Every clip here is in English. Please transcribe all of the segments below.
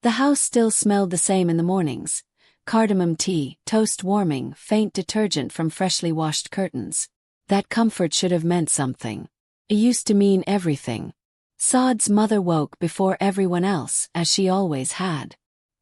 The house still smelled the same in the mornings. Cardamom tea, toast warming, faint detergent from freshly washed curtains. That comfort should have meant something. It used to mean everything. Saad's mother woke before everyone else, as she always had.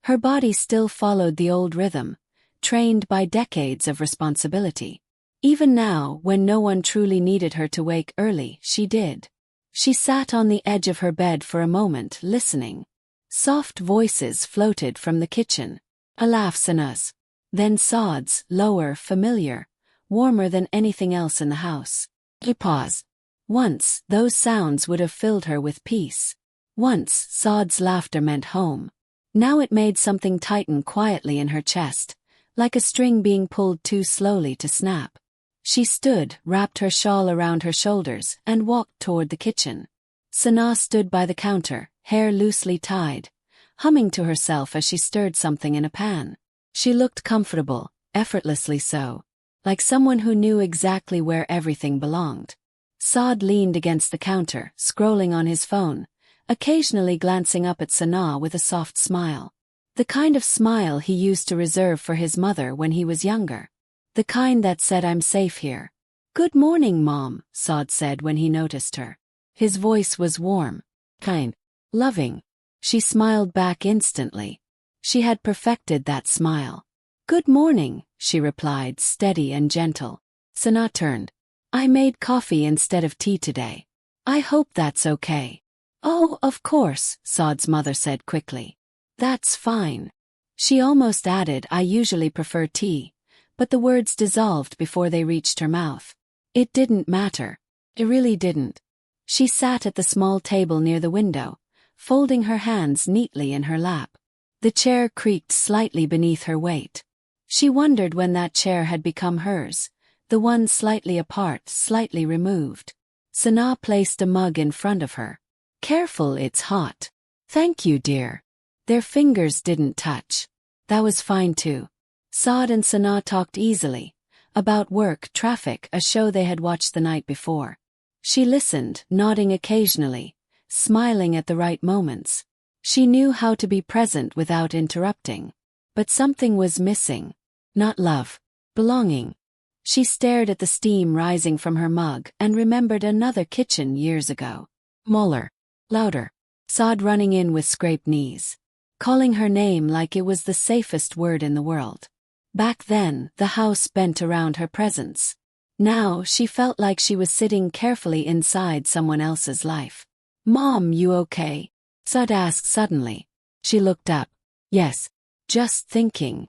Her body still followed the old rhythm, trained by decades of responsibility. Even now, when no one truly needed her to wake early, she did. She sat on the edge of her bed for a moment, listening. Soft voices floated from the kitchen. A laugh, Sana's. Then Saad's, lower, familiar, warmer than anything else in the house. A pause. Once, those sounds would have filled her with peace. Once, Saad's laughter meant home. Now it made something tighten quietly in her chest, like a string being pulled too slowly to snap. She stood, wrapped her shawl around her shoulders, and walked toward the kitchen. Sana stood by the counter, hair loosely tied, humming to herself as she stirred something in a pan. She looked comfortable, effortlessly so, like someone who knew exactly where everything belonged. Saad leaned against the counter, scrolling on his phone, occasionally glancing up at Sana with a soft smile. The kind of smile he used to reserve for his mother when he was younger. The kind that said, "I'm safe here." "Good morning, Mom," Saad said when he noticed her. His voice was warm, kind, loving. She smiled back instantly. She had perfected that smile. "Good morning," she replied, steady and gentle. Sana turned. "I made coffee instead of tea today. I hope that's okay." "Oh, of course," Saad's mother said quickly. "That's fine." She almost added, "I usually prefer tea," but the words dissolved before they reached her mouth. It didn't matter. It really didn't. She sat at the small table near the window, folding her hands neatly in her lap. The chair creaked slightly beneath her weight. She wondered when that chair had become hers, the one slightly apart, slightly removed. Sana placed a mug in front of her. "Careful, it's hot." "Thank you, dear." Their fingers didn't touch. That was fine too. Saad and Sana talked easily, about work, traffic, a show they had watched the night before. She listened, nodding occasionally, smiling at the right moments. She knew how to be present without interrupting. But something was missing. Not love. Belonging. She stared at the steam rising from her mug and remembered another kitchen years ago. Smaller. Louder. Saad running in with scraped knees. Calling her name like it was the safest word in the world. Back then, the house bent around her presence. Now, she felt like she was sitting carefully inside someone else's life. "Mom, you okay?" Saad asked suddenly. She looked up. "Yes. Just thinking."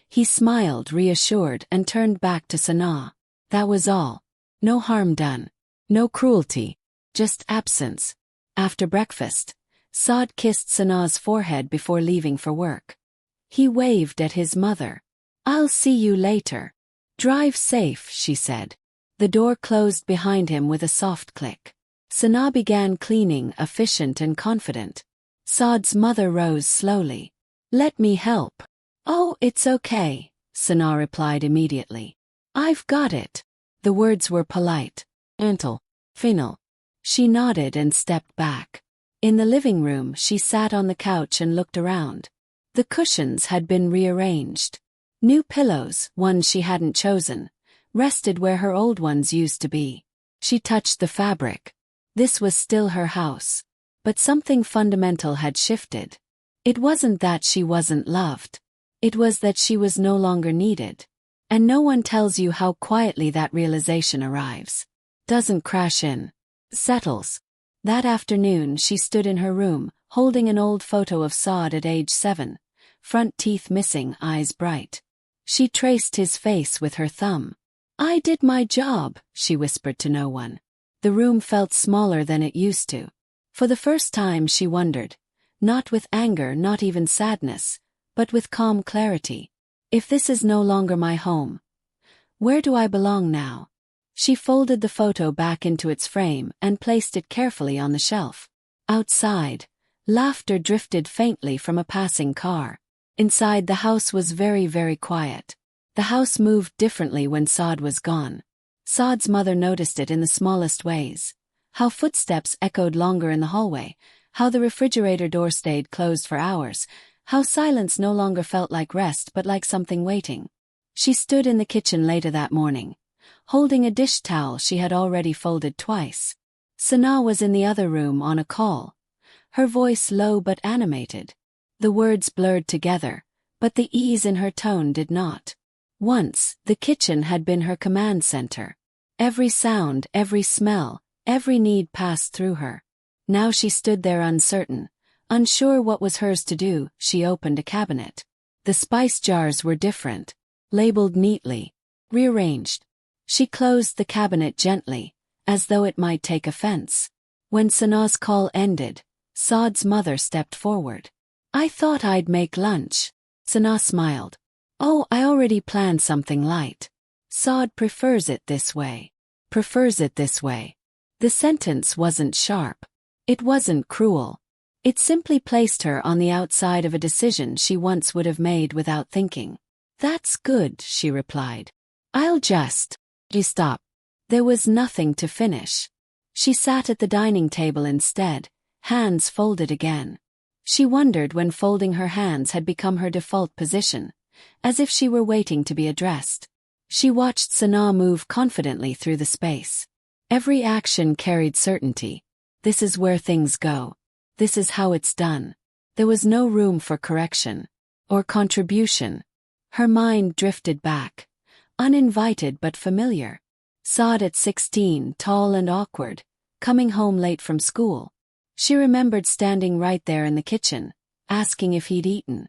He smiled, reassured, and turned back to Sana. That was all. No harm done. No cruelty. Just absence. After breakfast, Saad kissed Sana's forehead before leaving for work. He waved at his mother. "I'll see you later." "Drive safe," she said. The door closed behind him with a soft click. Sana began cleaning, efficient and confident. Saad's mother rose slowly. "Let me help." "Oh, it's okay," Sana replied immediately. "I've got it." The words were polite. Gentle. Final. She nodded and stepped back. In the living room, she sat on the couch and looked around. The cushions had been rearranged. New pillows, ones she hadn't chosen, rested where her old ones used to be. She touched the fabric. This was still her house. But something fundamental had shifted. It wasn't that she wasn't loved. It was that she was no longer needed. And no one tells you how quietly that realization arrives. Doesn't crash in. Settles. That afternoon she stood in her room, holding an old photo of Saad at age 7, front teeth missing, eyes bright. She traced his face with her thumb. "I did my job," she whispered to no one. The room felt smaller than it used to. For the first time she wondered, not with anger, not even sadness, but with calm clarity. If this is no longer my home, where do I belong now? She folded the photo back into its frame and placed it carefully on the shelf. Outside, laughter drifted faintly from a passing car. Inside, the house was very, very quiet. The house moved differently when Saad was gone. Saad's mother noticed it in the smallest ways. How footsteps echoed longer in the hallway, how the refrigerator door stayed closed for hours, how silence no longer felt like rest but like something waiting. She stood in the kitchen later that morning, holding a dish towel she had already folded twice. Sana was in the other room on a call, her voice low but animated. The words blurred together, but the ease in her tone did not. Once, the kitchen had been her command center. Every sound, every smell, every need passed through her. Now she stood there uncertain, unsure what was hers to do. She opened a cabinet. The spice jars were different, labeled neatly, rearranged. She closed the cabinet gently, as though it might take offense. When Sana's call ended, Saad's mother stepped forward. "I thought I'd make lunch." Sana smiled. "Oh, I already planned something light. Saad prefers it this way." Prefers it this way. The sentence wasn't sharp. It wasn't cruel. It simply placed her on the outside of a decision she once would have made without thinking. "That's good," she replied. "I'll just..." She stopped. There was nothing to finish. She sat at the dining table instead, hands folded again. She wondered when folding her hands had become her default position, as if she were waiting to be addressed. She watched Sana move confidently through the space. Every action carried certainty. This is where things go. This is how it's done. There was no room for correction or contribution. Her mind drifted back, uninvited but familiar. Saad at 16, tall and awkward, coming home late from school. She remembered standing right there in the kitchen, asking if he'd eaten.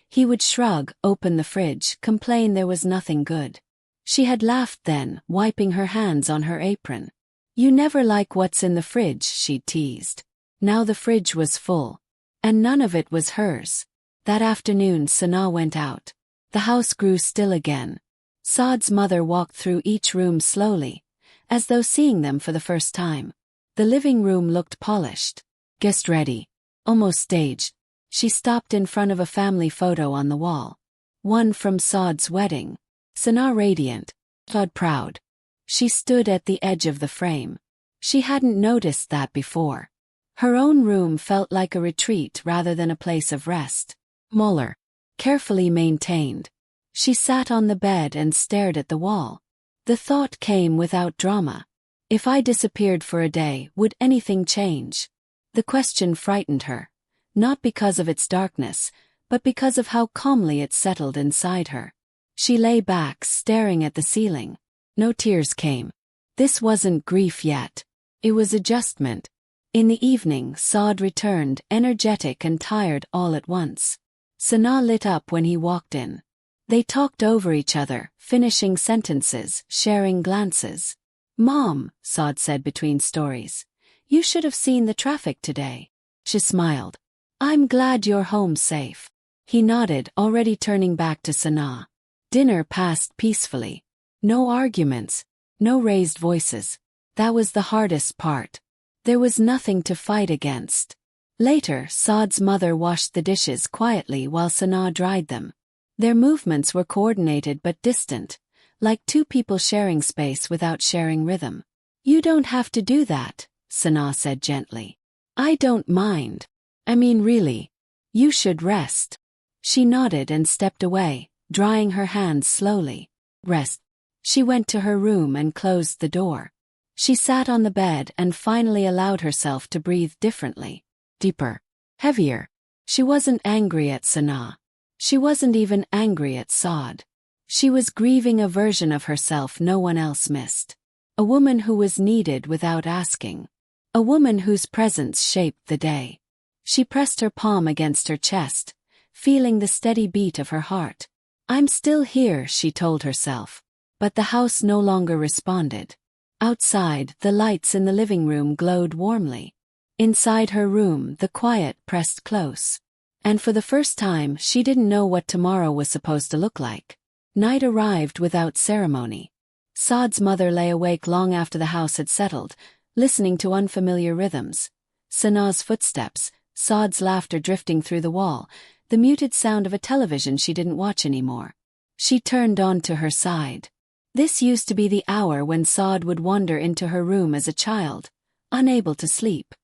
He would shrug, open the fridge, complain there was nothing good. She had laughed then, wiping her hands on her apron. "You never like what's in the fridge," she'd teased. Now the fridge was full, and none of it was hers. That afternoon Sana went out. The house grew still again. Saad's mother walked through each room slowly, as though seeing them for the first time. The living room looked polished, guest ready, almost staged. She stopped in front of a family photo on the wall. One from Saad's wedding. Sana radiant, Saad proud. She stood at the edge of the frame. She hadn't noticed that before. Her own room felt like a retreat rather than a place of rest. Smaller, carefully maintained. She sat on the bed and stared at the wall. The thought came without drama. If I disappeared for a day, would anything change? The question frightened her, not because of its darkness, but because of how calmly it settled inside her. She lay back, staring at the ceiling. No tears came. This wasn't grief yet. It was adjustment. In the evening, Saad returned, energetic and tired all at once. Sana lit up when he walked in. They talked over each other, finishing sentences, sharing glances. "Mom," Saad said between stories, "you should have seen the traffic today." She smiled. "I'm glad you're home safe." He nodded, already turning back to Sana. Dinner passed peacefully. No arguments, no raised voices. That was the hardest part. There was nothing to fight against. Later, Saad's mother washed the dishes quietly while Sana dried them. Their movements were coordinated but distant, like two people sharing space without sharing rhythm. "You don't have to do that," Sana said gently. "I don't mind. I mean really. You should rest." She nodded and stepped away, drying her hands slowly. Rest. She went to her room and closed the door. She sat on the bed and finally allowed herself to breathe differently. Deeper. Heavier. She wasn't angry at Sana. She wasn't even angry at Saad. She was grieving a version of herself no one else missed. A woman who was needed without asking. A woman whose presence shaped the day. She pressed her palm against her chest, feeling the steady beat of her heart. "I'm still here," she told herself. But the house no longer responded. Outside, the lights in the living room glowed warmly. Inside her room, the quiet pressed close. And for the first time, she didn't know what tomorrow was supposed to look like. Night arrived without ceremony. Saad's mother lay awake long after the house had settled, listening to unfamiliar rhythms. Sana's footsteps, Saad's laughter drifting through the wall, the muted sound of a television she didn't watch anymore. She turned onto her side. This used to be the hour when Saad would wander into her room as a child, unable to sleep.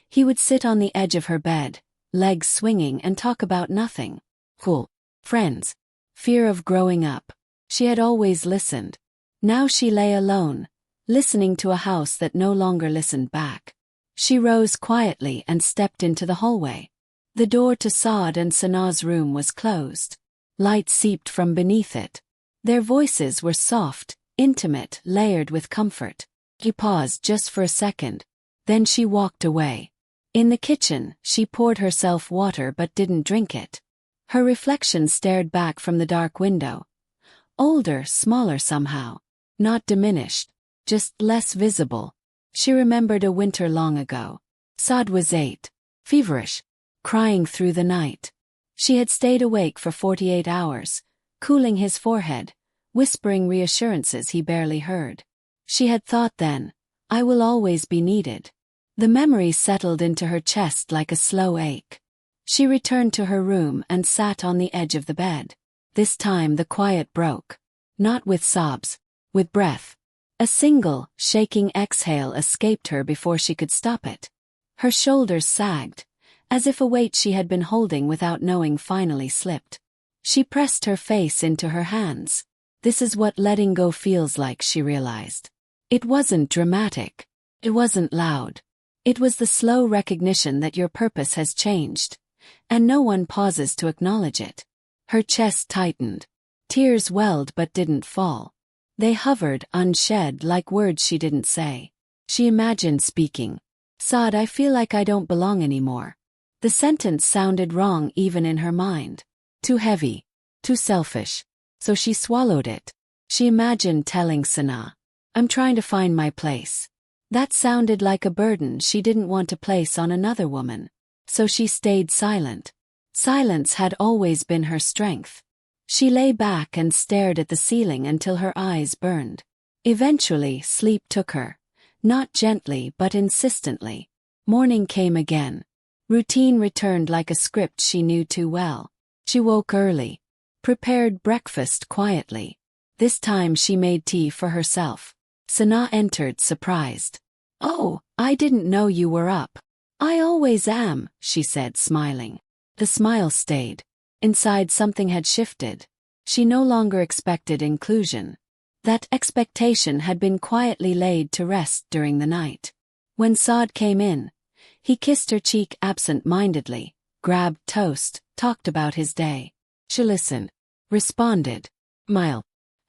He would sit on the edge of her bed, legs swinging, and talk about nothing. Cool. Friends. Fear of growing up. She had always listened. Now she lay alone, listening to a house that no longer listened back. She rose quietly and stepped into the hallway. The door to Saad and Sanaa's room was closed. Light seeped from beneath it. Their voices were soft, intimate, layered with comfort. She paused just for a second. Then she walked away. In the kitchen, she poured herself water but didn't drink it. Her reflection stared back from the dark window. Older, smaller somehow. Not diminished. Just less visible. She remembered a winter long ago. Saad was 8. Feverish. Crying through the night. She had stayed awake for 48 hours, cooling his forehead, whispering reassurances he barely heard. She had thought then, I will always be needed. The memory settled into her chest like a slow ache. She returned to her room and sat on the edge of the bed. This time the quiet broke. Not with sobs, with breath. A single, shaking exhale escaped her before she could stop it. Her shoulders sagged, as if a weight she had been holding without knowing finally slipped. She pressed her face into her hands. This is what letting go feels like, she realized. It wasn't dramatic. It wasn't loud. It was the slow recognition that your purpose has changed, and no one pauses to acknowledge it. Her chest tightened. Tears welled but didn't fall. They hovered, unshed, like words she didn't say. She imagined speaking. Saad, I feel like I don't belong anymore. The sentence sounded wrong even in her mind. Too heavy. Too selfish. So she swallowed it. She imagined telling Sanaa, I'm trying to find my place. That sounded like a burden she didn't want to place on another woman. So she stayed silent. Silence had always been her strength. She lay back and stared at the ceiling until her eyes burned. Eventually, sleep took her. Not gently but insistently. Morning came again. Routine returned like a script she knew too well. She woke early. Prepared breakfast quietly. This time she made tea for herself. Sanaa entered, surprised. Oh, I didn't know you were up. I always am, she said, smiling. The smile stayed. Inside something had shifted. She no longer expected inclusion. That expectation had been quietly laid to rest during the night. When Saad came in, he kissed her cheek absent-mindedly, grabbed toast, talked about his day. She listened, responded, smiled,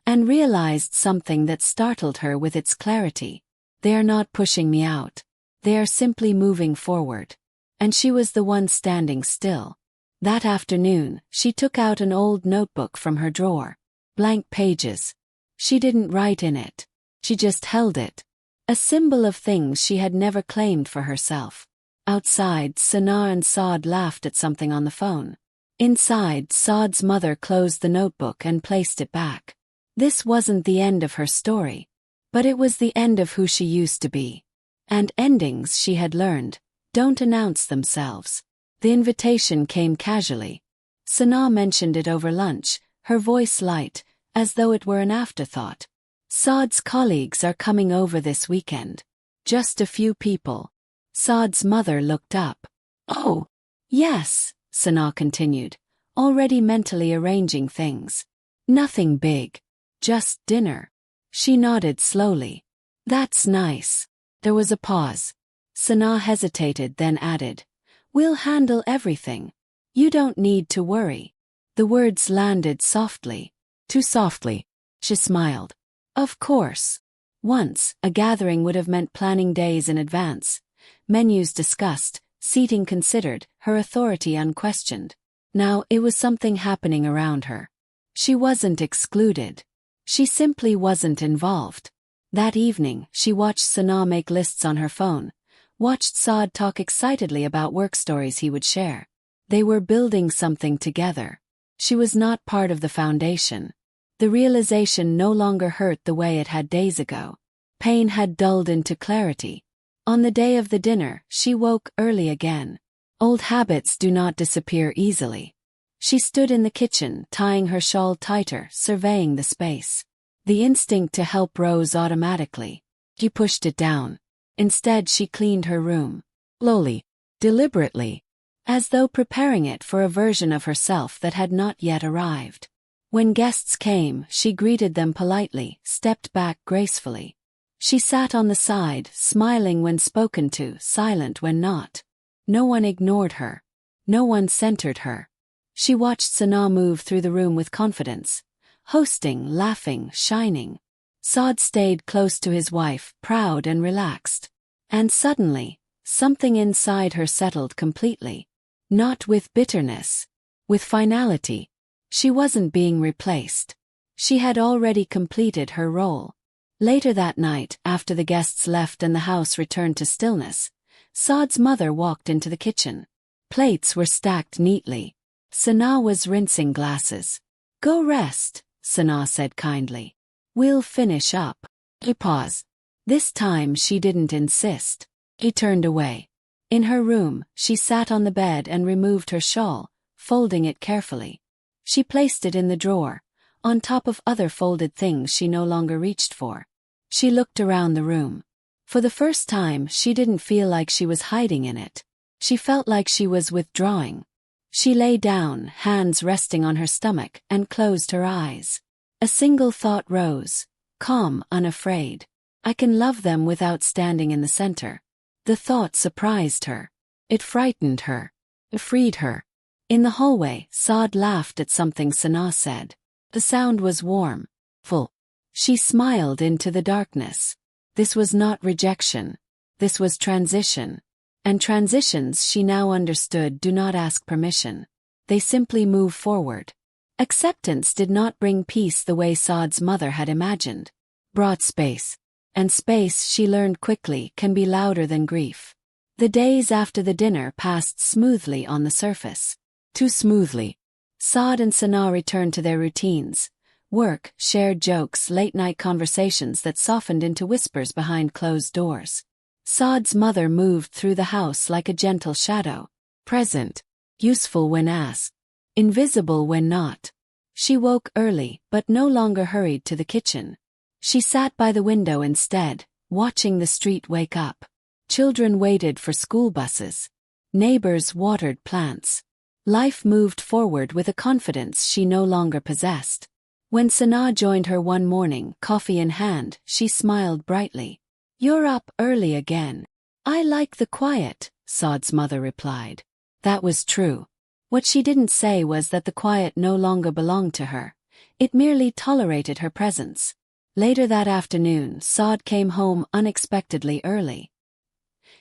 and realized something that startled her with its clarity. They are not pushing me out. They are simply moving forward. And she was the one standing still. That afternoon, she took out an old notebook from her drawer. Blank pages. She didn't write in it. She just held it. A symbol of things she had never claimed for herself. Outside, Sanaa and Saad laughed at something on the phone. Inside, Saad's mother closed the notebook and placed it back. This wasn't the end of her story. But it was the end of who she used to be. And endings, she had learned, don't announce themselves. The invitation came casually. Sanaa mentioned it over lunch, her voice light, as though it were an afterthought. Saad's colleagues are coming over this weekend. Just a few people. Saad's mother looked up. Oh, yes, Sanaa continued, already mentally arranging things. Nothing big. Just dinner. She nodded slowly. That's nice. There was a pause. Sanaa hesitated, then added, We'll handle everything. You don't need to worry. The words landed softly. Too softly. She smiled. Of course. Once, a gathering would have meant planning days in advance. Menus discussed, seating considered, her authority unquestioned. Now it was something happening around her. She wasn't excluded. She simply wasn't involved. That evening, she watched Sanaa make lists on her phone, watched Saad talk excitedly about work stories he would share. They were building something together. She was not part of the foundation. The realization no longer hurt the way it had days ago. Pain had dulled into clarity. On the day of the dinner, she woke early again. Old habits do not disappear easily. She stood in the kitchen, tying her shawl tighter, surveying the space. The instinct to help rose automatically. She pushed it down. Instead, she cleaned her room. Slowly. deliberately, as though preparing it for a version of herself that had not yet arrived. When guests came, she greeted them politely, stepped back gracefully. She sat on the side, smiling when spoken to, silent when not. No one ignored her. No one centered her. She watched Sanaa move through the room with confidence, hosting, laughing, shining. Saad stayed close to his wife, proud and relaxed. And suddenly, something inside her settled completely. Not with bitterness. With finality. She wasn't being replaced. She had already completed her role. Later that night, after the guests left and the house returned to stillness, Saad's mother walked into the kitchen. Plates were stacked neatly. Sanaa was rinsing glasses. "Go rest," Sanaa said kindly. "We'll finish up." He paused. This time she didn't insist. He turned away. In her room, she sat on the bed and removed her shawl, folding it carefully. She placed it in the drawer, on top of other folded things she no longer reached for. She looked around the room. For the first time, she didn't feel like she was hiding in it. She felt like she was withdrawing. She lay down, hands resting on her stomach, and closed her eyes. A single thought rose, calm, unafraid. I can love them without standing in the center. The thought surprised her. It frightened her. It freed her. In the hallway, Saad laughed at something Sanaa said. The sound was warm, full. She smiled into the darkness. This was not rejection. This was transition. And transitions, she now understood, do not ask permission. They simply move forward. Acceptance did not bring peace the way Saad's mother had imagined. Brought space. And space, she learned quickly, can be louder than grief. The days after the dinner passed smoothly on the surface. Too smoothly. Saad and Sanaa returned to their routines. Work, shared jokes, late-night conversations that softened into whispers behind closed doors. Saad's mother moved through the house like a gentle shadow. Present. Useful when asked. Invisible when not. She woke early, but no longer hurried to the kitchen. She sat by the window instead, watching the street wake up. Children waited for school buses. Neighbors watered plants. Life moved forward with a confidence she no longer possessed. When Sanaa joined her one morning, coffee in hand, she smiled brightly. "You're up early again." "I like the quiet," Saad's mother replied. That was true. What she didn't say was that the quiet no longer belonged to her. It merely tolerated her presence. Later that afternoon, Saad came home unexpectedly early.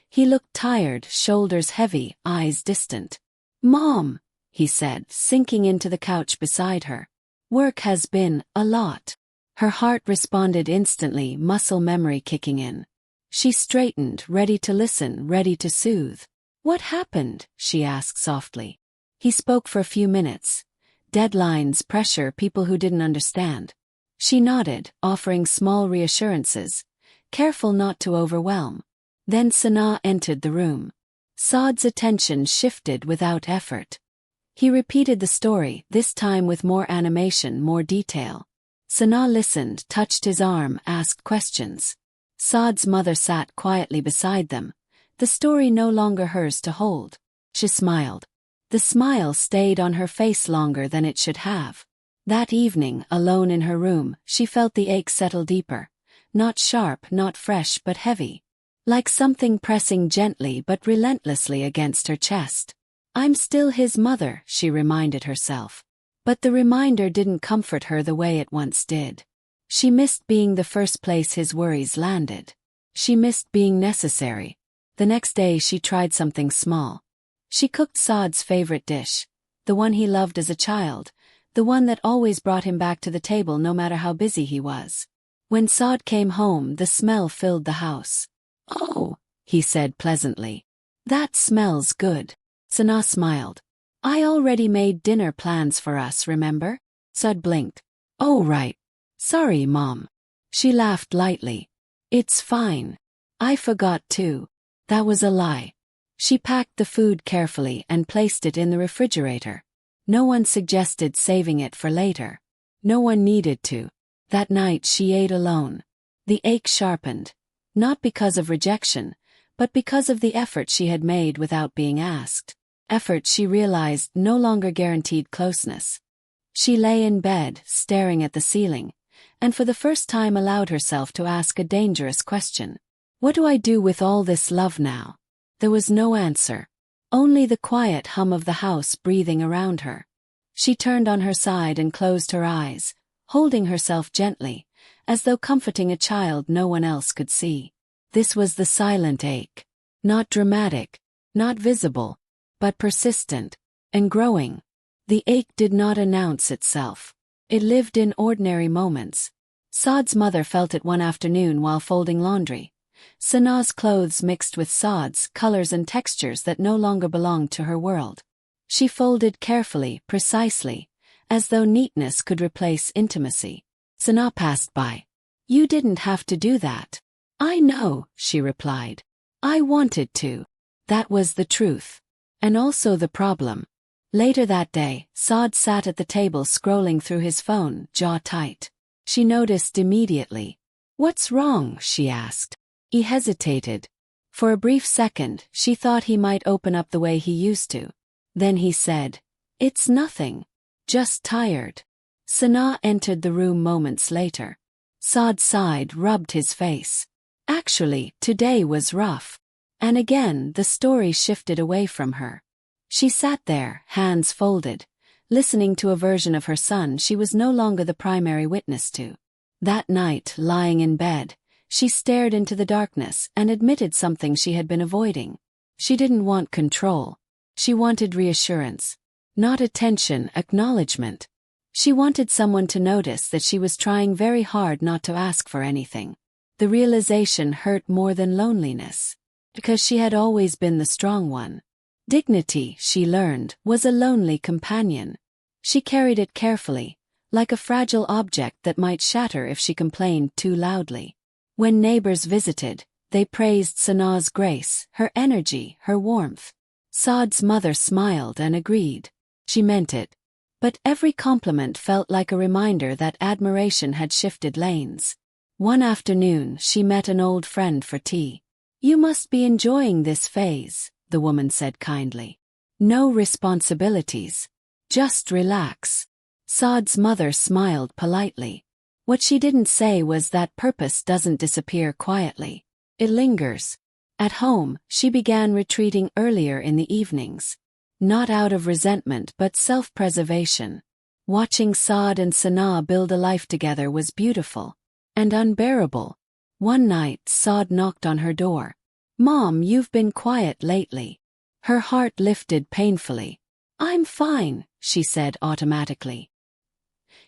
He looked tired, shoulders heavy, eyes distant. "Mom," he said, sinking into the couch beside her. "Work has been a lot." Her heart responded instantly, muscle memory kicking in. She straightened, ready to listen, ready to soothe. "What happened?" she asked softly. He spoke for a few minutes. Deadlines, pressure, people who didn't understand. She nodded, offering small reassurances, careful not to overwhelm. Then Sanaa entered the room. Saad's attention shifted without effort. He repeated the story, this time with more animation, more detail. Sanaa listened, touched his arm, asked questions. Saad's mother sat quietly beside them, the story no longer hers to hold. She smiled. The smile stayed on her face longer than it should have. That evening, alone in her room, she felt the ache settle deeper. Not sharp, not fresh, but heavy. Like something pressing gently but relentlessly against her chest. "I'm still his mother," she reminded herself. But the reminder didn't comfort her the way it once did. She missed being the first place his worries landed. She missed being necessary. The next day she tried something small. She cooked Saad's favorite dish, the one he loved as a child, the one that always brought him back to the table no matter how busy he was. When Saad came home, the smell filled the house. "Oh," he said pleasantly. "That smells good." Sanaa smiled. "I already made dinner plans for us, remember?" Saad blinked. "Oh right. Sorry, Mom." She laughed lightly. "It's fine. I forgot too." That was a lie. She packed the food carefully and placed it in the refrigerator. No one suggested saving it for later. No one needed to. That night she ate alone. The ache sharpened. Not because of rejection, but because of the effort she had made without being asked. Effort she realized no longer guaranteed closeness. She lay in bed, staring at the ceiling, and for the first time allowed herself to ask a dangerous question. What do I do with all this love now? There was no answer. Only the quiet hum of the house breathing around her. She turned on her side and closed her eyes, holding herself gently, as though comforting a child no one else could see. This was the silent ache. Not dramatic, not visible, but persistent, and growing. The ache did not announce itself. It lived in ordinary moments. Saad's mother felt it one afternoon while folding laundry. Sanaa's clothes mixed with Saad's, colors and textures that no longer belonged to her world. She folded carefully, precisely, as though neatness could replace intimacy. Sanaa passed by. "You didn't have to do that." "I know," she replied. "I wanted to." That was the truth. And also the problem. Later that day, Saad sat at the table scrolling through his phone, jaw tight. She noticed immediately. "What's wrong?" she asked. He hesitated. For a brief second, she thought he might open up the way he used to. Then he said, "It's nothing. Just tired." Sanaa entered the room moments later. Saad sighed, rubbed his face. Actually, today was rough. And again, the story shifted away from her. She sat there, hands folded, listening to a version of her son she was no longer the primary witness to. That night, lying in bed, she stared into the darkness and admitted something she had been avoiding. She didn't want control. She wanted reassurance. Not attention, acknowledgement. She wanted someone to notice that she was trying very hard not to ask for anything. The realization hurt more than loneliness. Because she had always been the strong one. Dignity, she learned, was a lonely companion. She carried it carefully, like a fragile object that might shatter if she complained too loudly. When neighbors visited, they praised Sanaa's grace, her energy, her warmth. Saad's mother smiled and agreed. She meant it. But every compliment felt like a reminder that admiration had shifted lanes. One afternoon, she met an old friend for tea. "You must be enjoying this phase," the woman said kindly. "No responsibilities. Just relax." Saad's mother smiled politely. What she didn't say was that purpose doesn't disappear quietly. It lingers. At home, she began retreating earlier in the evenings. Not out of resentment but self-preservation. Watching Saad and Sanaa build a life together was beautiful. And unbearable. One night, Saad knocked on her door. "Mom, you've been quiet lately." Her heart lifted painfully. "I'm fine," she said automatically.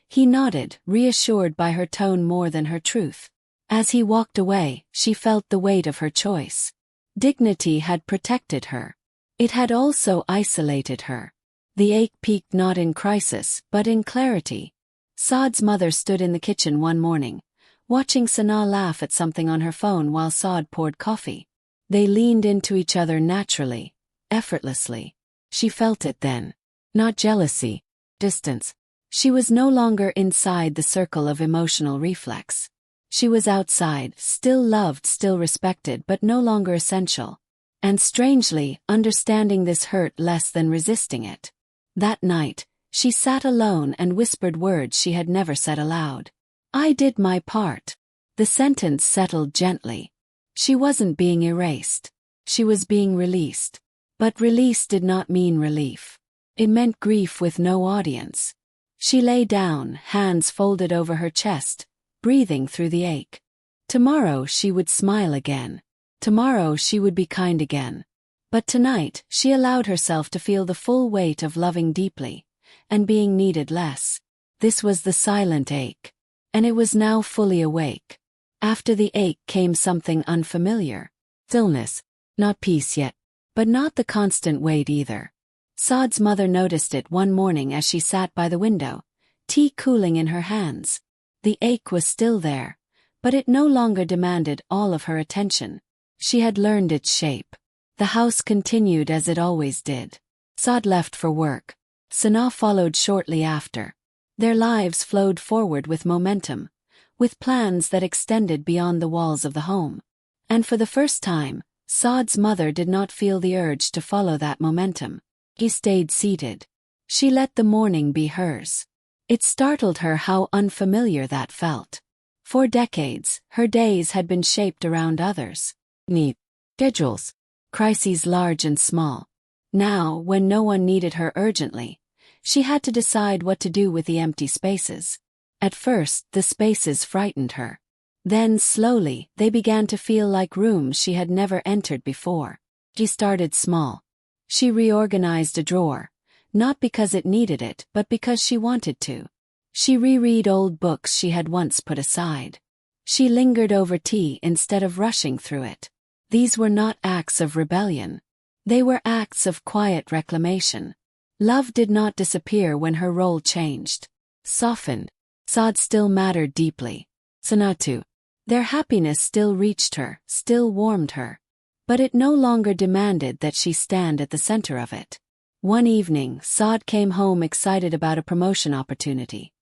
He nodded, reassured by her tone more than her truth. As he walked away, she felt the weight of her choice. Dignity had protected her. It had also isolated her. The ache peaked not in crisis, but in clarity. Saad's mother stood in the kitchen one morning, watching Sanaa laugh at something on her phone while Saad poured coffee. They leaned into each other naturally, effortlessly. She felt it then. Not jealousy, distance. She was no longer inside the circle of emotional reflex. She was outside, still loved, still respected, but no longer essential. And strangely, understanding this hurt less than resisting it. That night, she sat alone and whispered words she had never said aloud. "I did my part." The sentence settled gently. She wasn't being erased. She was being released. But release did not mean relief. It meant grief with no audience. She lay down, hands folded over her chest, breathing through the ache. Tomorrow she would smile again. Tomorrow she would be kind again. But tonight, she allowed herself to feel the full weight of loving deeply, and being needed less. This was the silent ache. And it was now fully awake. After the ache came something unfamiliar. Stillness. Not peace yet. But not the constant weight either. Saad's mother noticed it one morning as she sat by the window, tea cooling in her hands. The ache was still there, but it no longer demanded all of her attention. She had learned its shape. The house continued as it always did. Saad left for work. Sanaa followed shortly after. Their lives flowed forward with momentum, with plans that extended beyond the walls of the home. And for the first time, Saad's mother did not feel the urge to follow that momentum. He stayed seated. She let the morning be hers. It startled her how unfamiliar that felt. For decades, her days had been shaped around others' needs, schedules, crises large and small. Now, when no one needed her urgently, she had to decide what to do with the empty spaces. At first, the spaces frightened her. Then, slowly, they began to feel like rooms she had never entered before. She started small. She reorganized a drawer, not because it needed it, but because she wanted to. She reread old books she had once put aside. She lingered over tea instead of rushing through it. These were not acts of rebellion. They were acts of quiet reclamation. Love did not disappear when her role changed. Softened. Saad still mattered deeply. Sanatu. Their happiness still reached her, still warmed her. But it no longer demanded that she stand at the center of it. One evening, Saad came home excited about a promotion opportunity.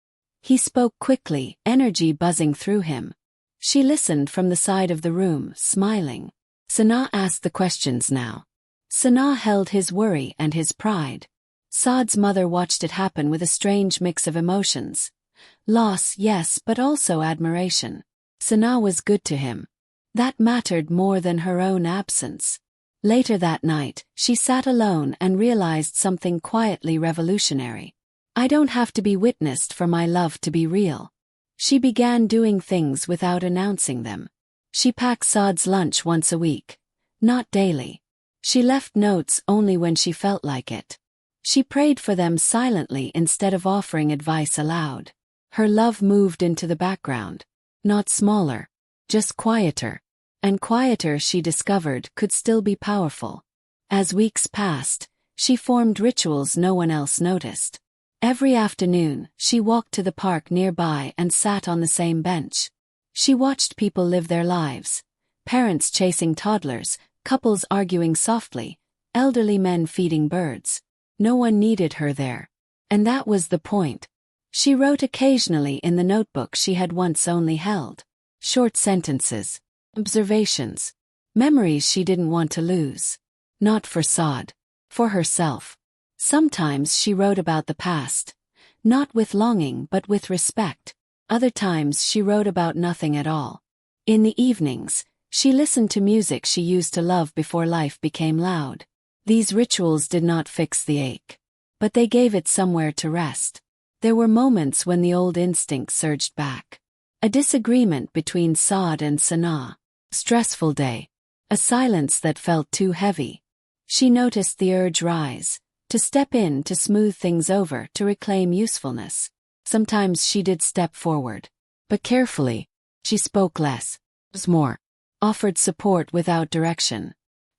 He spoke quickly, energy buzzing through him. She listened from the side of the room, smiling. Sana asked the questions now. Sana held his worry and his pride. Saad's mother watched it happen with a strange mix of emotions. Loss, yes, but also admiration. Sana was good to him. That mattered more than her own absence. Later that night, she sat alone and realized something quietly revolutionary. I don't have to be witnessed for my love to be real. She began doing things without announcing them. She packed Saad's lunch once a week. Not daily. She left notes only when she felt like it. She prayed for them silently instead of offering advice aloud. Her love moved into the background. Not smaller, just quieter. And quieter, she discovered, could still be powerful. As weeks passed, she formed rituals no one else noticed. Every afternoon, she walked to the park nearby and sat on the same bench. She watched people live their lives. Parents chasing toddlers, couples arguing softly, elderly men feeding birds. No one needed her there. And that was the point. She wrote occasionally in the notebook she had once only held. Short sentences. Observations. Memories she didn't want to lose. Not for Saad. For herself. Sometimes she wrote about the past. Not with longing but with respect. Other times she wrote about nothing at all. In the evenings, she listened to music she used to love before life became loud. These rituals did not fix the ache. But they gave it somewhere to rest. There were moments when the old instinct surged back. A disagreement between Saad and Sana. Stressful day. A silence that felt too heavy. She noticed the urge rise. To step in, to smooth things over, to reclaim usefulness. Sometimes she did step forward. But carefully. She spoke less. Was more. Offered support without direction.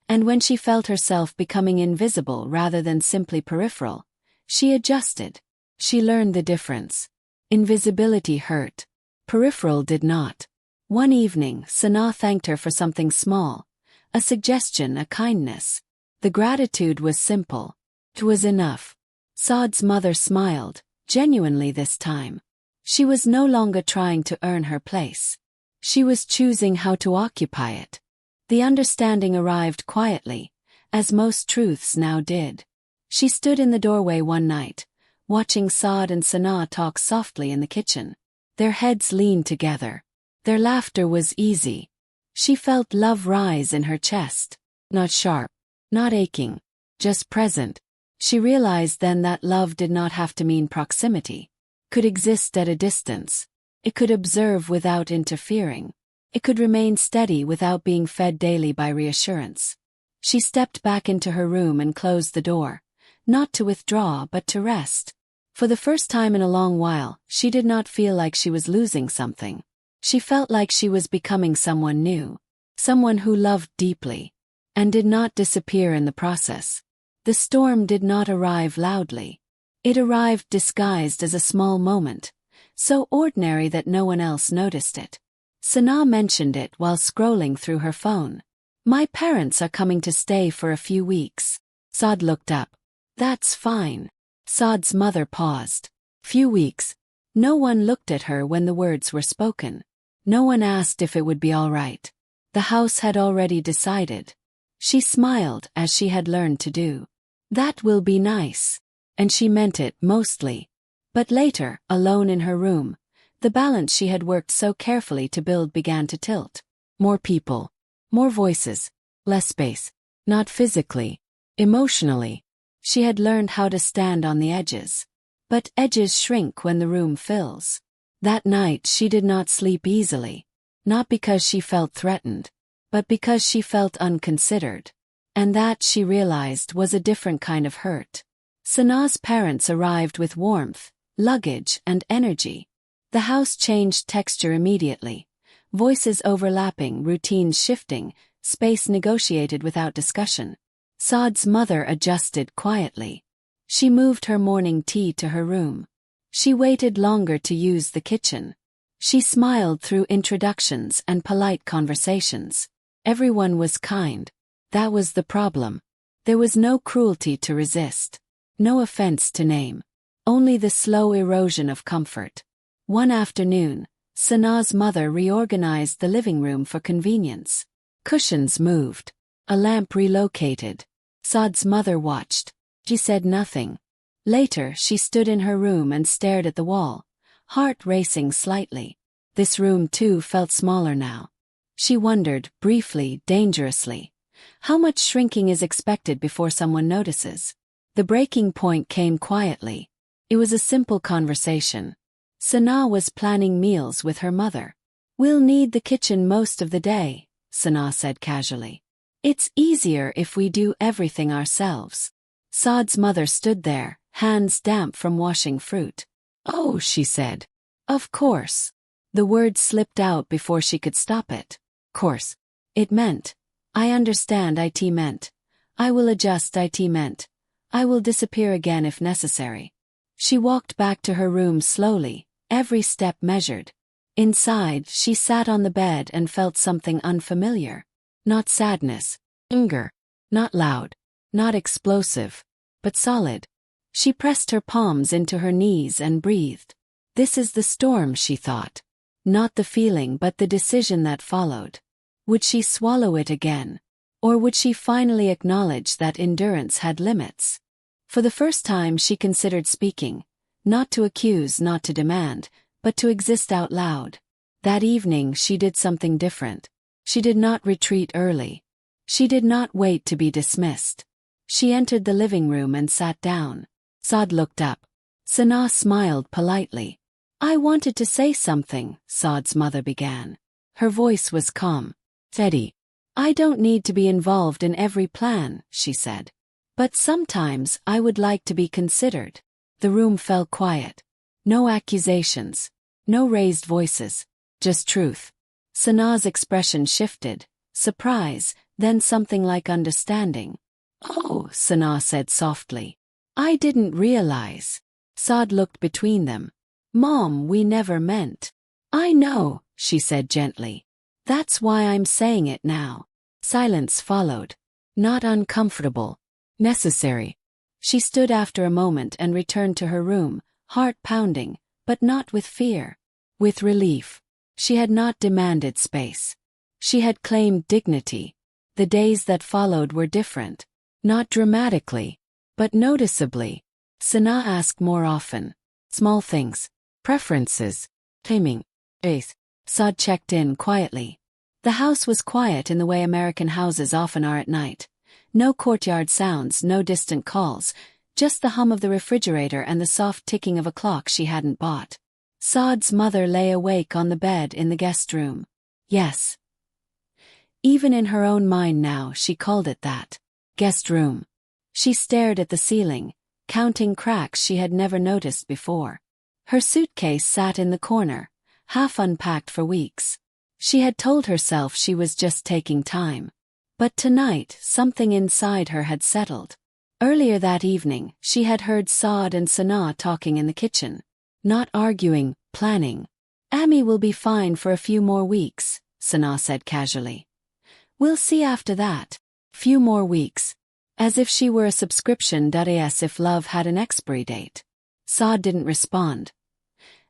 And when she felt herself becoming invisible rather than simply peripheral, she adjusted. She learned the difference. Invisibility hurt. Peripheral did not. One evening, Sana thanked her for something small. A suggestion, a kindness. The gratitude was simple. It was enough. Saad's mother smiled, genuinely this time. She was no longer trying to earn her place. She was choosing how to occupy it. The understanding arrived quietly, as most truths now did. She stood in the doorway one night, watching Saad and Sana talk softly in the kitchen. Their heads leaned together. Their laughter was easy. She felt love rise in her chest. Not sharp, not aching, just present. She realized then that love did not have to mean proximity. Could exist at a distance. It could observe without interfering. It could remain steady without being fed daily by reassurance. She stepped back into her room and closed the door, not to withdraw but to rest. For the first time in a long while, she did not feel like she was losing something. She felt like she was becoming someone new, someone who loved deeply, and did not disappear in the process. The storm did not arrive loudly. It arrived disguised as a small moment, so ordinary that no one else noticed it. Sana mentioned it while scrolling through her phone. My parents are coming to stay for a few weeks. Saad looked up. That's fine. Saad's mother paused. Few weeks. No one looked at her when the words were spoken. No one asked if it would be all right. The house had already decided. She smiled as she had learned to do. That will be nice. And she meant it mostly. But later, alone in her room, the balance she had worked so carefully to build began to tilt. More people. More voices. Less space. Not physically. Emotionally. She had learned how to stand on the edges. But edges shrink when the room fills. That night she did not sleep easily. Not because she felt threatened, but because she felt unconsidered. And that, she realized, was a different kind of hurt. Sanaa's parents arrived with warmth, luggage, and energy. The house changed texture immediately. Voices overlapping, routines shifting, space negotiated without discussion. Saad's mother adjusted quietly. She moved her morning tea to her room. She waited longer to use the kitchen. She smiled through introductions and polite conversations. Everyone was kind. That was the problem. There was no cruelty to resist. No offense to name. Only the slow erosion of comfort. One afternoon, Sanaa's mother reorganized the living room for convenience. Cushions moved. A lamp relocated. Saad's mother watched. She said nothing. Later, she stood in her room and stared at the wall, heart racing slightly. This room, too, felt smaller now. She wondered, briefly, dangerously, how much shrinking is expected before someone notices. The breaking point came quietly. It was a simple conversation. Sanaa was planning meals with her mother. "We'll need the kitchen most of the day," Sanaa said casually. "It's easier if we do everything ourselves." Saad's mother stood there, hands damp from washing fruit. "Oh," she said. "Of course." The word slipped out before she could stop it. Course. It meant, "I understand." It meant, "I will adjust." It meant, "I will disappear again if necessary." She walked back to her room slowly, every step measured. Inside, she sat on the bed and felt something unfamiliar. Not sadness, anger. Not loud, not explosive, but solid. She pressed her palms into her knees and breathed. This is the storm, she thought. Not the feeling, but the decision that followed. Would she swallow it again? Or would she finally acknowledge that endurance had limits? For the first time she considered speaking, not to accuse, not to demand, but to exist out loud. That evening she did something different. She did not retreat early. She did not wait to be dismissed. She entered the living room and sat down. Saad looked up. Sanaa smiled politely. "I wanted to say something," Saad's mother began. Her voice was calm. "Steady. I don't need to be involved in every plan," she said. "But sometimes I would like to be considered." The room fell quiet. No accusations. No raised voices. Just truth. Sanaa's expression shifted. Surprise, then something like understanding. "Oh," Sanaa said softly. "I didn't realize." Saad looked between them. "Mom, we never meant." "I know," she said gently. "That's why I'm saying it now." Silence followed. Not uncomfortable. Necessary. She stood after a moment and returned to her room, heart pounding, but not with fear. With relief. She had not demanded space. She had claimed dignity. The days that followed were different. Not dramatically, but noticeably. Sanaa asked more often. Small things. Preferences. Claiming. Faith. Saad checked in quietly. The house was quiet in the way American houses often are at night. No courtyard sounds, no distant calls, just the hum of the refrigerator and the soft ticking of a clock she hadn't bought. Saad's mother lay awake on the bed in the guest room. Yes. Even in her own mind now, she called it that. Guest room. She stared at the ceiling, counting cracks she had never noticed before. Her suitcase sat in the corner, half unpacked for weeks. She had told herself she was just taking time. But tonight, something inside her had settled. Earlier that evening, she had heard Saad and Sanaa talking in the kitchen. Not arguing, planning. "Amy will be fine for a few more weeks," Sanaa said casually. "We'll see after that." Few more weeks. As if she were a subscription. As if love had an expiry date. Saad didn't respond.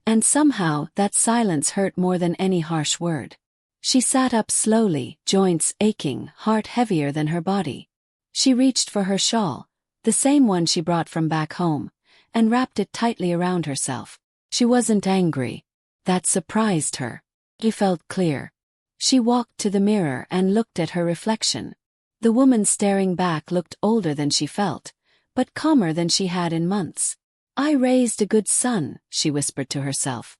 And somehow, that silence hurt more than any harsh word. She sat up slowly, joints aching, heart heavier than her body. She reached for her shawl, the same one she brought from back home, and wrapped it tightly around herself. She wasn't angry. That surprised her. He felt clear. She walked to the mirror and looked at her reflection. The woman staring back looked older than she felt, but calmer than she had in months. "I raised a good son," she whispered to herself.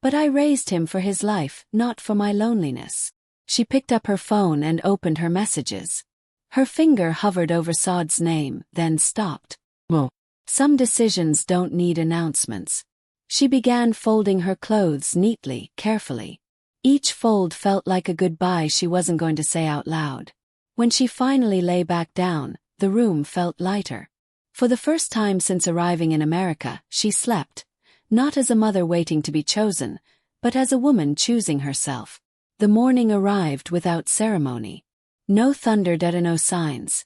"But I raised him for his life, not for my loneliness." She picked up her phone and opened her messages. Her finger hovered over Saad's name, then stopped. "Well, some decisions don't need announcements." She began folding her clothes neatly, carefully. Each fold felt like a goodbye she wasn't going to say out loud. When she finally lay back down, the room felt lighter. For the first time since arriving in America, she slept, not as a mother waiting to be chosen, but as a woman choosing herself. The morning arrived without ceremony. No thunder, no signs.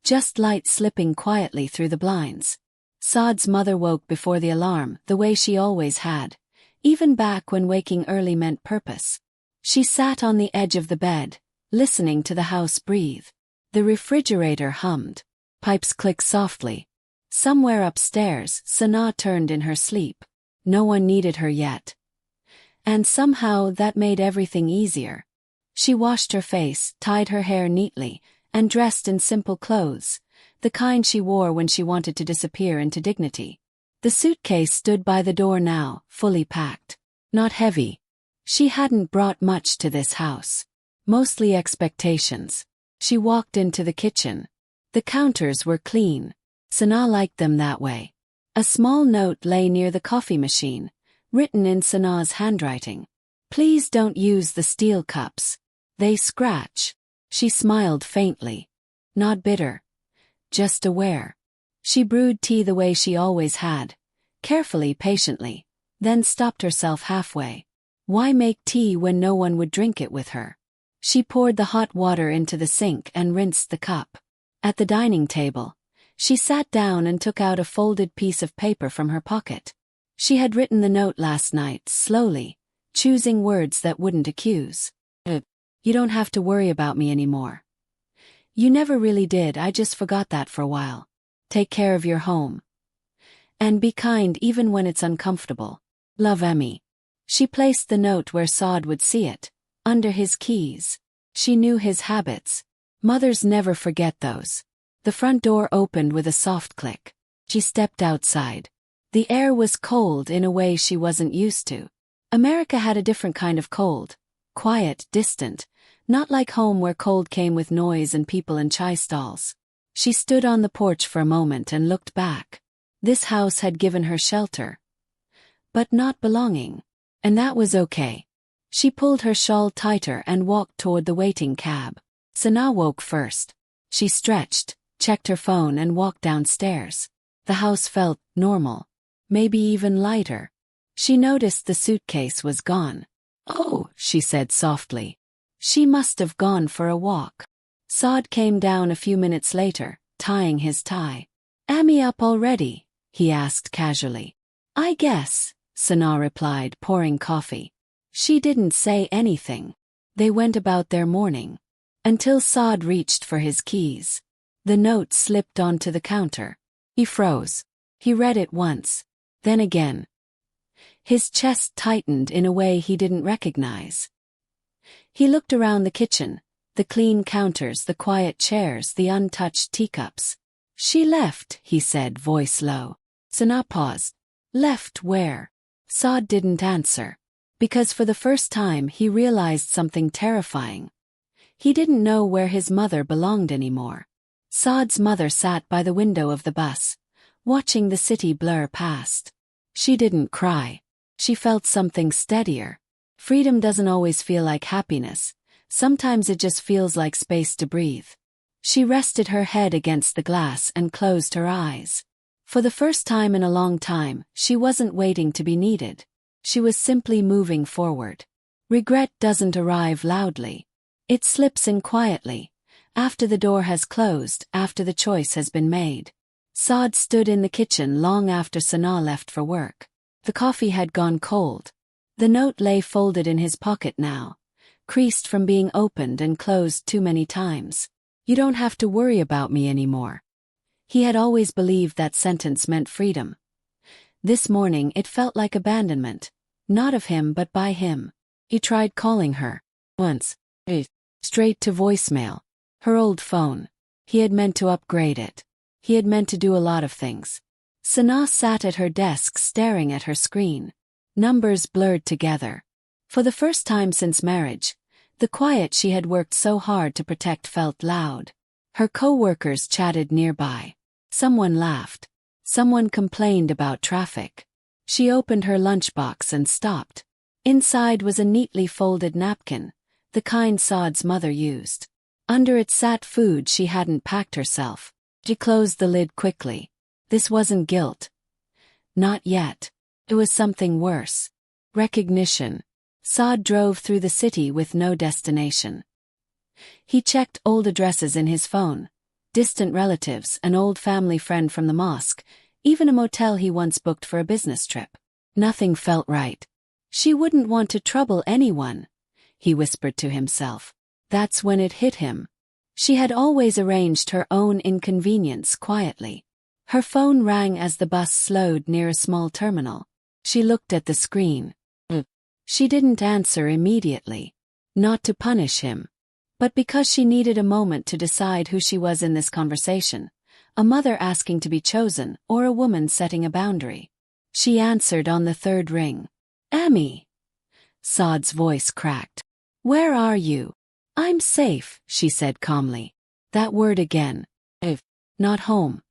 Just light slipping quietly through the blinds. Saad's mother woke before the alarm, the way she always had, even back when waking early meant purpose. She sat on the edge of the bed, listening to the house breathe. The refrigerator hummed. Pipes clicked softly. Somewhere upstairs, Sana turned in her sleep. No one needed her yet. And somehow that made everything easier. She washed her face, tied her hair neatly, and dressed in simple clothes, the kind she wore when she wanted to disappear into dignity. The suitcase stood by the door now, fully packed. Not heavy. She hadn't brought much to this house. Mostly expectations. She walked into the kitchen. The counters were clean. Sana liked them that way. A small note lay near the coffee machine, written in Sana's handwriting. "Please don't use the steel cups. They scratch." She smiled faintly. Not bitter. Just aware. She brewed tea the way she always had, carefully, patiently, then stopped herself halfway. Why make tea when no one would drink it with her? She poured the hot water into the sink and rinsed the cup. At the dining table, she sat down and took out a folded piece of paper from her pocket. She had written the note last night, slowly, choosing words that wouldn't accuse. "You don't have to worry about me anymore. You never really did, I just forgot that for a while. Take care of your home. And be kind even when it's uncomfortable. Love, Emmy." She placed the note where Saad would see it, under his keys. She knew his habits. Mothers never forget those. The front door opened with a soft click. She stepped outside. The air was cold in a way she wasn't used to. America had a different kind of cold. Quiet, distant. Not like home where cold came with noise and people in chai stalls. She stood on the porch for a moment and looked back. This house had given her shelter. But not belonging. And that was okay. She pulled her shawl tighter and walked toward the waiting cab. Sana woke first. She stretched, checked her phone and walked downstairs. The house felt normal. Maybe even lighter. She noticed the suitcase was gone. "Oh," she said softly. She must have gone for a walk. Saad came down a few minutes later, tying his tie. "Amy up already?" he asked casually. "I guess," Sana replied, pouring coffee. She didn't say anything. They went about their morning. Until Saad reached for his keys. The note slipped onto the counter. He froze. He read it once. Then again. His chest tightened in a way he didn't recognize. He looked around the kitchen, the clean counters, the quiet chairs, the untouched teacups. "She left," he said, voice low. Sana paused. "Left where?" Saad didn't answer. Because for the first time he realized something terrifying. He didn't know where his mother belonged anymore. Saad's mother sat by the window of the bus, watching the city blur past. She didn't cry. She felt something steadier. Freedom doesn't always feel like happiness. Sometimes it just feels like space to breathe. She rested her head against the glass and closed her eyes. For the first time in a long time, she wasn't waiting to be needed. She was simply moving forward. Regret doesn't arrive loudly. It slips in quietly, after the door has closed, after the choice has been made. Saad stood in the kitchen long after Sana left for work. The coffee had gone cold. The note lay folded in his pocket now, creased from being opened and closed too many times. You don't have to worry about me anymore. He had always believed that sentence meant freedom. This morning it felt like abandonment, not of him but by him. He tried calling her. Once. Straight to voicemail. Her old phone. He had meant to upgrade it. He had meant to do a lot of things. Sanaa sat at her desk staring at her screen. Numbers blurred together. For the first time since marriage, the quiet she had worked so hard to protect felt loud. Her co-workers chatted nearby. Someone laughed. Someone complained about traffic. She opened her lunchbox and stopped. Inside was a neatly folded napkin, the kind Saad's mother used. Under it sat food she hadn't packed herself. She closed the lid quickly. This wasn't guilt. Not yet. It was something worse. Recognition. Saad drove through the city with no destination. He checked old addresses in his phone, distant relatives, an old family friend from the mosque, even a motel he once booked for a business trip. Nothing felt right. She wouldn't want to trouble anyone, he whispered to himself. That's when it hit him. She had always arranged her own inconvenience quietly. Her phone rang as the bus slowed near a small terminal. She looked at the screen. She didn't answer immediately. Not to punish him, but because she needed a moment to decide who she was in this conversation, a mother asking to be chosen or a woman setting a boundary. She answered on the third ring. Amy. Saad's voice cracked. Where are you? I'm safe, she said calmly. That word again. Not home.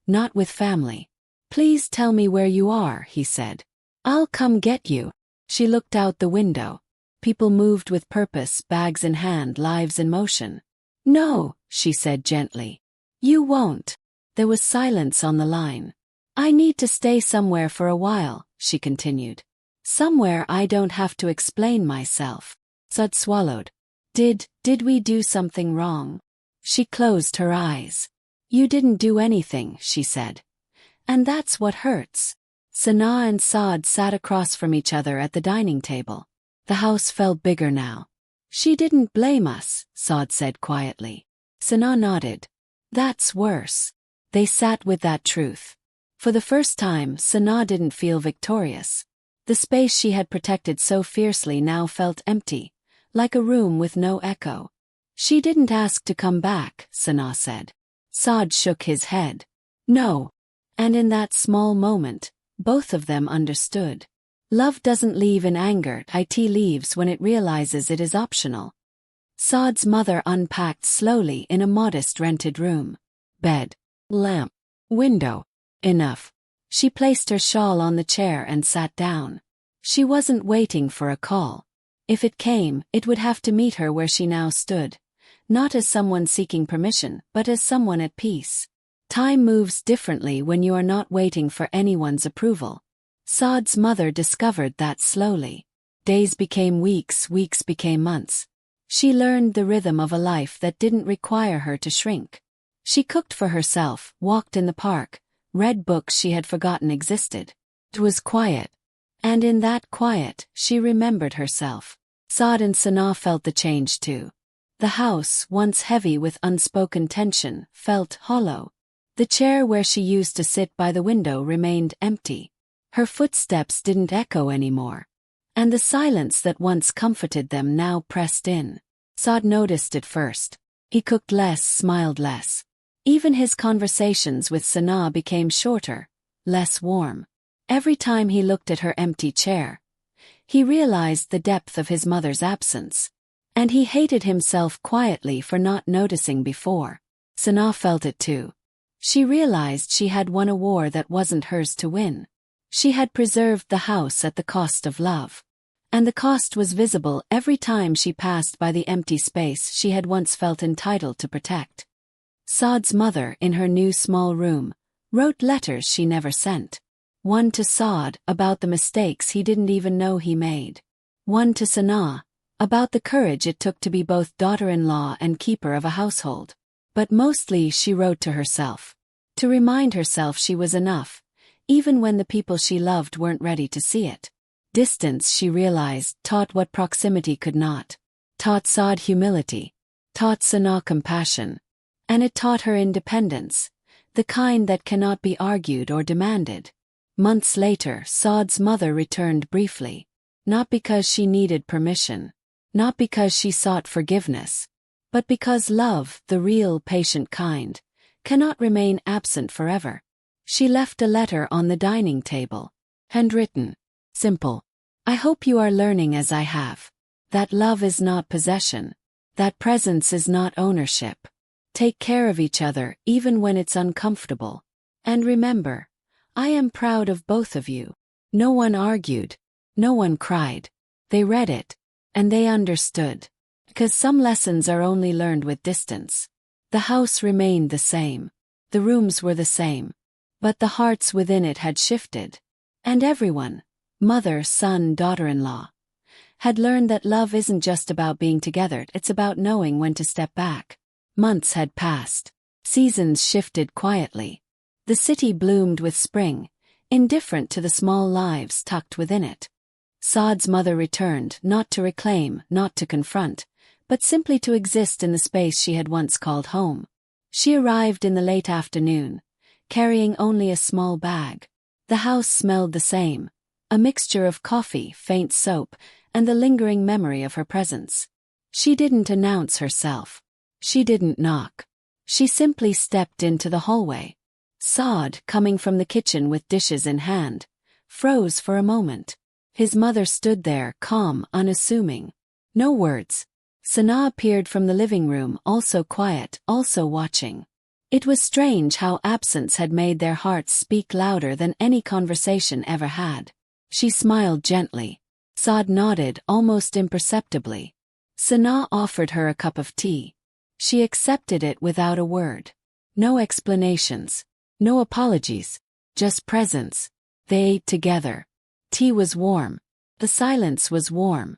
Not with family. Please tell me where you are, he said. I'll come get you. She looked out the window. People moved with purpose, bags in hand, lives in motion. No, she said gently. You won't. There was silence on the line. I need to stay somewhere for a while, she continued. Somewhere I don't have to explain myself. Saad swallowed. Did we do something wrong? She closed her eyes. You didn't do anything, she said. And that's what hurts. Sanaa and Saad sat across from each other at the dining table. The house felt bigger now. She didn't blame us, Saad said quietly. Sanaa nodded. That's worse. They sat with that truth. For the first time, Sanaa didn't feel victorious. The space she had protected so fiercely now felt empty, like a room with no echo. She didn't ask to come back, Sanaa said. Saad shook his head. No. And in that small moment, both of them understood. Love doesn't leave in anger, it leaves when it realizes it is optional. Saad's mother unpacked slowly in a modest rented room. Bed. Lamp. Window. Enough. She placed her shawl on the chair and sat down. She wasn't waiting for a call. If it came, it would have to meet her where she now stood. Not as someone seeking permission, but as someone at peace. Time moves differently when you are not waiting for anyone's approval. Saad's mother discovered that slowly. Days became weeks, weeks became months. She learned the rhythm of a life that didn't require her to shrink. She cooked for herself, walked in the park, read books she had forgotten existed. It was quiet. And in that quiet, she remembered herself. Saad and Sanaa felt the change too. The house, once heavy with unspoken tension, felt hollow. The chair where she used to sit by the window remained empty. Her footsteps didn't echo anymore. And the silence that once comforted them now pressed in. Saad noticed it first. He cooked less, smiled less. Even his conversations with Sanaa became shorter, less warm. Every time he looked at her empty chair, he realized the depth of his mother's absence. And he hated himself quietly for not noticing before. Sanaa felt it too. She realized she had won a war that wasn't hers to win. She had preserved the house at the cost of love. And the cost was visible every time she passed by the empty space she had once felt entitled to protect. Saad's mother, in her new small room, wrote letters she never sent. One to Saad, about the mistakes he didn't even know he made. One to Sanaa, about the courage it took to be both daughter-in-law and keeper of a household. But mostly she wrote to herself. To remind herself she was enough, even when the people she loved weren't ready to see it. Distance, she realized, taught what proximity could not. Taught Saad humility. Taught Sana compassion. And it taught her independence, the kind that cannot be argued or demanded. Months later, Saad's mother returned briefly. Not because she needed permission. Not because she sought forgiveness. But because love, the real patient kind, cannot remain absent forever. She left a letter on the dining table. Handwritten. Simple. I hope you are learning as I have. That love is not possession. That presence is not ownership. Take care of each other even when it's uncomfortable. And remember, I am proud of both of you. No one argued. No one cried. They read it. And they understood. Because some lessons are only learned with distance. The house remained the same. The rooms were the same. But the hearts within it had shifted. And everyone, mother, son, daughter-in-law, had learned that love isn't just about being together, it's about knowing when to step back. Months had passed. Seasons shifted quietly. The city bloomed with spring, indifferent to the small lives tucked within it. Saad's mother returned, not to reclaim, not to confront, but simply to exist in the space she had once called home. She arrived in the late afternoon, carrying only a small bag. The house smelled the same, a mixture of coffee, faint soap, and the lingering memory of her presence. She didn't announce herself. She didn't knock. She simply stepped into the hallway. Saad, coming from the kitchen with dishes in hand, froze for a moment. His mother stood there, calm, unassuming. No words. Sana appeared from the living room, also quiet, also watching. It was strange how absence had made their hearts speak louder than any conversation ever had. She smiled gently. Saad nodded, almost imperceptibly. Sana offered her a cup of tea. She accepted it without a word. No explanations. No apologies. Just presence. They ate together. Tea was warm. The silence was warm.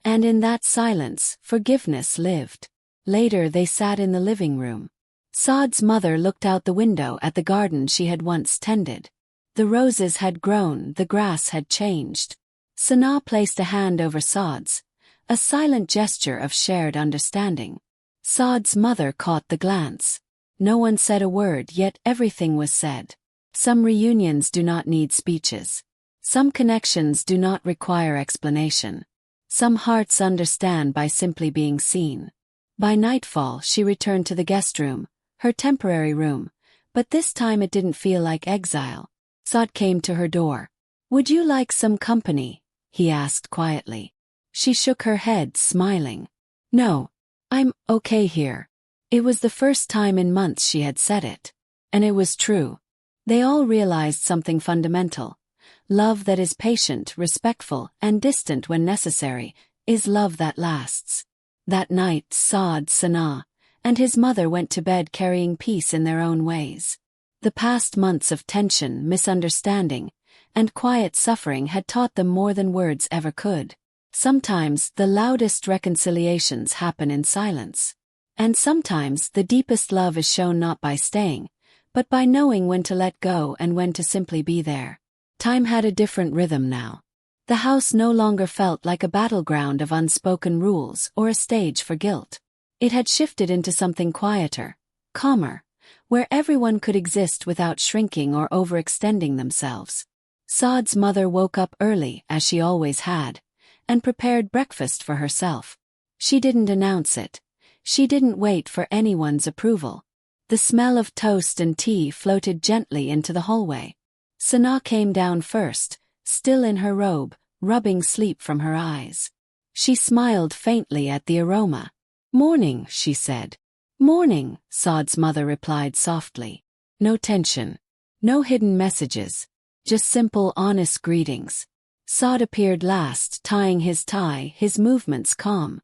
And in that silence, forgiveness lived. Later they sat in the living room. Saad's mother looked out the window at the garden she had once tended. The roses had grown, the grass had changed. Sana placed a hand over Saad's, a silent gesture of shared understanding. Saad's mother caught the glance. No one said a word, yet everything was said. Some reunions do not need speeches. Some connections do not require explanation. Some hearts understand by simply being seen. By nightfall she returned to the guest room, her temporary room, but this time it didn't feel like exile. Saad came to her door. "Would you like some company?" he asked quietly. She shook her head, smiling. "No, I'm okay here." It was the first time in months she had said it. And it was true. They all realized something fundamental. Love that is patient, respectful, and distant when necessary, is love that lasts. That night, Saad, Sana, and his mother went to bed carrying peace in their own ways. The past months of tension, misunderstanding, and quiet suffering had taught them more than words ever could. Sometimes the loudest reconciliations happen in silence. And sometimes the deepest love is shown not by staying, but by knowing when to let go and when to simply be there. Time had a different rhythm now. The house no longer felt like a battleground of unspoken rules or a stage for guilt. It had shifted into something quieter, calmer, where everyone could exist without shrinking or overextending themselves. Saad's mother woke up early, as she always had, and prepared breakfast for herself. She didn't announce it. She didn't wait for anyone's approval. The smell of toast and tea floated gently into the hallway. Sana came down first, still in her robe, rubbing sleep from her eyes. She smiled faintly at the aroma. "Morning," she said. "Morning," Saad's mother replied softly. No tension. No hidden messages. Just simple, honest greetings. Saad appeared last, tying his tie, his movements calm.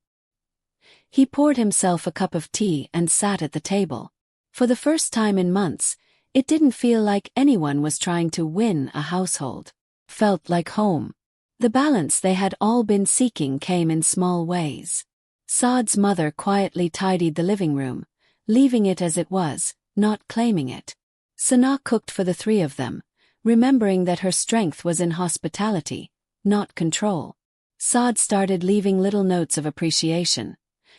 He poured himself a cup of tea and sat at the table. For the first time in months, it didn't feel like anyone was trying to win a household. Felt like home. The balance they had all been seeking came in small ways. Saad's mother quietly tidied the living room, leaving it as it was, not claiming it. Sana cooked for the three of them, remembering that her strength was in hospitality, not control. Saad started leaving little notes of appreciation.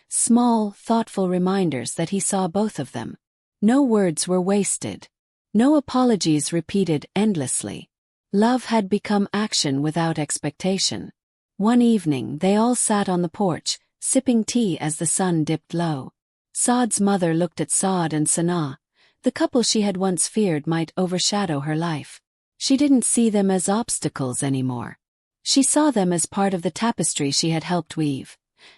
Small, thoughtful reminders that he saw both of them. No words were wasted. No apologies repeated endlessly. Love had become action without expectation. One evening they all sat on the porch, sipping tea as the sun dipped low. Saad's mother looked at Saad and Sanaa, the couple she had once feared might overshadow her life. She didn't see them as obstacles anymore. She saw them as part of the tapestry she had helped weave,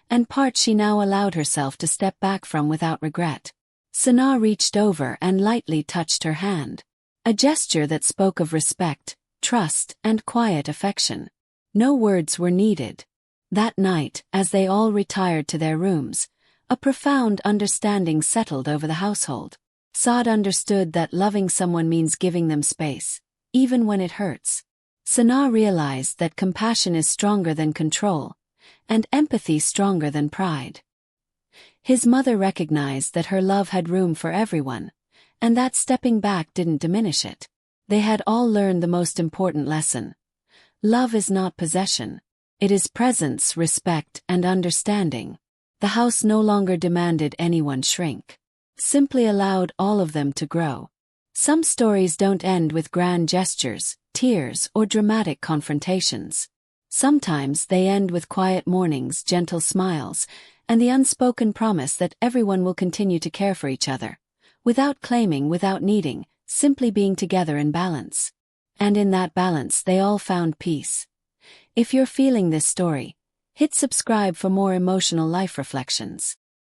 and part she now allowed herself to step back from without regret. Sanaa reached over and lightly touched her hand. A gesture that spoke of respect, trust, and quiet affection. No words were needed. That night, as they all retired to their rooms, a profound understanding settled over the household. Saad understood that loving someone means giving them space, even when it hurts. Sanaa realized that compassion is stronger than control, and empathy stronger than pride. His mother recognized that her love had room for everyone, and that stepping back didn't diminish it. They had all learned the most important lesson. Love is not possession. It is presence, respect, and understanding. The house no longer demanded anyone shrink. Simply allowed all of them to grow. Some stories don't end with grand gestures, tears, or dramatic confrontations. Sometimes they end with quiet mornings, gentle smiles, and the unspoken promise that everyone will continue to care for each other. Without claiming, without needing, simply being together in balance. And in that balance they all found peace. If you're feeling this story, hit subscribe for more emotional life reflections.